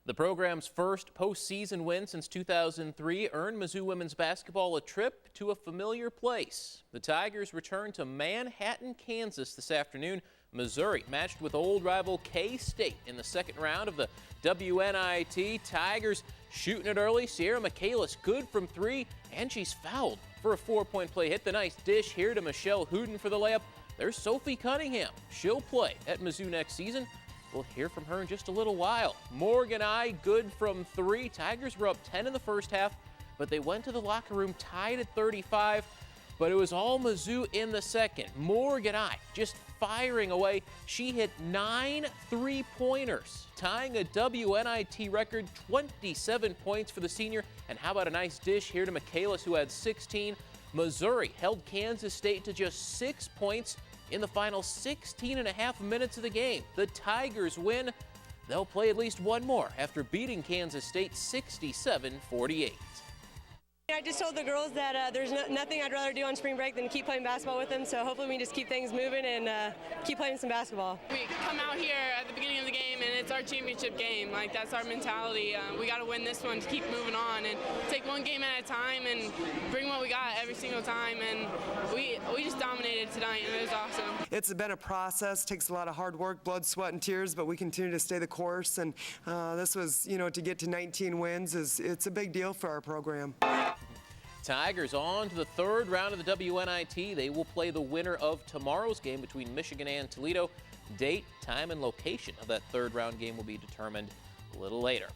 The program's first postseason win since 2003 earned Mizzou women's basketball a trip to a familiar place. The Tigers return to Manhattan, Kansas this afternoon. Missouri matched with old rival K-State in the second round of the WNIT. Tigers shooting it early. Sierra Michaelis good from three, and she's fouled for a 4-point play. Hit the nice dish here to Michelle Hooten for the layup. There's Sophie Cunningham. She'll play at Mizzou next season. We'll hear from her in just a little while. Morgan I good from three. Tigers were up 10 in the first half, but they went to the locker room tied at 35. But it was all Mizzou in the second. Morgan I just firing away. She hit 9 3-pointers, tying a WNIT record, 27 points for the senior. And how about a nice dish here to Michaelis, who had 16. Missouri held Kansas State to just 6 points in the final 16.5 minutes of the game. The Tigers win. They'll play at least one more after beating Kansas State 67-48. I just told the girls that there's nothing I'd rather do on spring break than keep playing basketball with them, so hopefully we just keep things moving and keep playing some basketball. We come out here at the beginning of the game and it's our championship game. Like, that's our mentality. We got to win this one to keep moving on and take one game at a time and bring what we got every single time, and we just dominated tonight and it was awesome. It's been a process, takes a lot of hard work, blood, sweat, and tears, but we continue to stay the course, and this was, to get to 19 wins it's a big deal for our program. Tigers on to the third round of the WNIT. They will play the winner of tomorrow's game between Michigan and Toledo. Date, time, and location of that third round game will be determined a little later.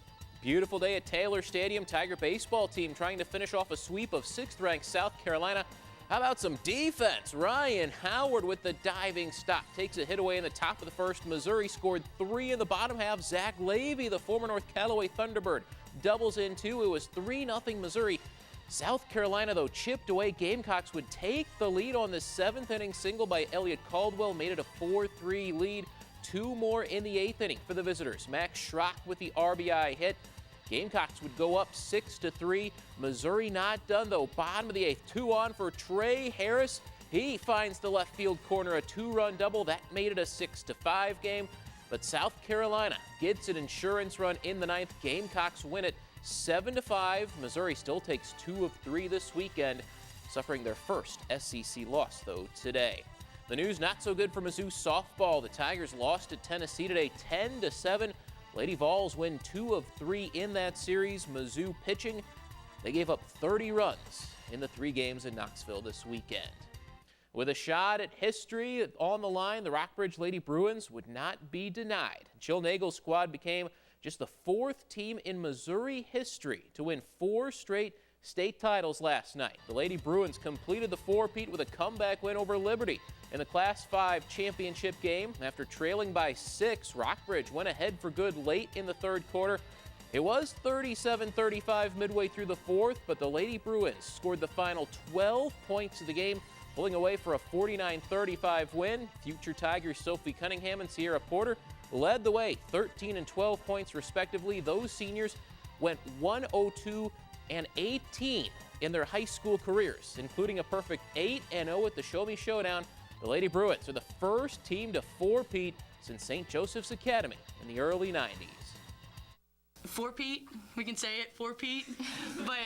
Beautiful day at Taylor Stadium. Tiger baseball team trying to finish off a sweep of 6th-ranked South Carolina. How about some defense? Ryan Howard with the diving stop takes a hit away in the top of the first. Missouri scored 3 in the bottom half. Zach Levy, the former North Callaway Thunderbird, doubles in 2. It was 3-0 Missouri. South Carolina, though, chipped away. Gamecocks would take the lead on the 7th-inning single by Elliott Caldwell, made it a 4-3 lead. 2 more in the 8th inning for the visitors. Max Schrock with the RBI hit. Gamecocks would go up 6-3. Missouri not done, though. Bottom of the 8th, 2 on for Trey Harris. He finds the left field corner, a 2-run double. That made it a 6-5 game. But South Carolina gets an insurance run in the 9th. Gamecocks win it 7-5. Missouri still takes 2 of 3 this weekend, suffering their first SEC loss, though, today. The news not so good for Mizzou softball. The Tigers lost to Tennessee today 10-7. Lady Vols win 2 of 3 in that series. Mizzou pitching, they gave up 30 runs in the 3 games in Knoxville this weekend. With a shot at history on the line, the Rock Bridge Lady Bruins would not be denied. Jill Nagel's squad became just the 4th team in Missouri history to win 4 straight state titles last night. The Lady Bruins completed the four-peat with a comeback win over Liberty in the Class 5 championship game. After trailing by 6, Rockbridge went ahead for good late in the third quarter. It was 37-35 midway through the 4th, but the Lady Bruins scored the final 12 points of the game, pulling away for a 49-35 win. Future Tigers Sophie Cunningham and Sierra Porter led the way, 13 and 12 points respectively. Those seniors went 102 and 18 in their high school careers, including a perfect 8-0 at the Show Me Showdown. The Lady Bruins are the first team to four-peat since St. Joseph's Academy in the early 90s. Four-peat, we can say it, four-peat. But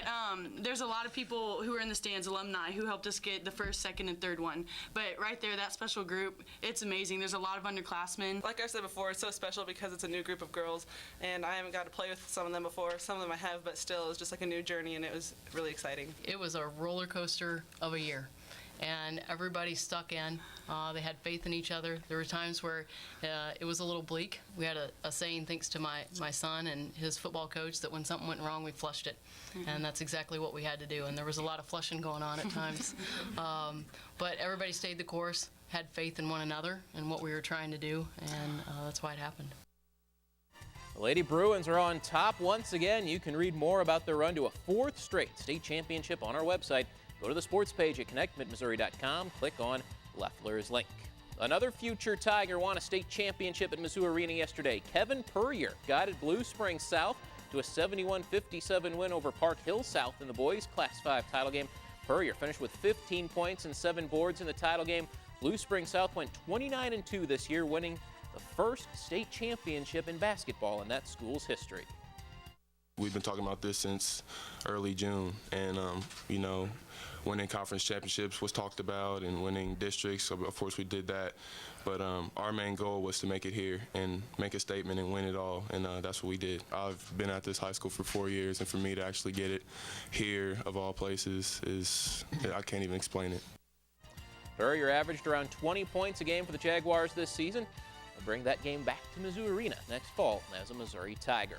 there's a lot of people who are in the stands, alumni, who helped us get the first, second, and third one. But right there, that special group, it's amazing. There's a lot of underclassmen. Like I said before, it's so special because it's a new group of girls, and I haven't got to play with some of them before. Some of them I have, but still, it's just like a new journey, and it was really exciting. It was a roller coaster of a year, and everybody stuck in. They had faith in each other. There were times where it was a little bleak. We had a saying, thanks to my son and his football coach, that when something went wrong, we flushed it. And that's exactly what we had to do. And there was a lot of flushing going on at times. But everybody stayed the course, had faith in one another and what we were trying to do, and that's why it happened. The Lady Bruins are on top once again. You can read more about their run to a 4th straight state championship on our website. Go to the sports page at connectmidmissouri.com. Click on Leffler's link. Another future Tiger won a state championship at Mizzou Arena yesterday. Kevin Puryear guided Blue Springs South to a 71-57 win over Park Hill South in the boys' Class 5 title game. Puryear finished with 15 points and 7 boards in the title game. Blue Springs South went 29-2 this year, winning the first state championship in basketball in that school's history. we've been talking about this since early June, and you know, winning conference championships was talked about, and winning districts. So of course we did that, but our main goal was to make it here and make a statement and win it all, and that's what we did. I've been at this high school for 4 years, and for me to actually get it here, of all places, is I can't even explain it. Spurrier averaged around 20 points a game for the Jaguars this season. They'll bring that game back to Mizzou Arena next fall as a Missouri Tiger.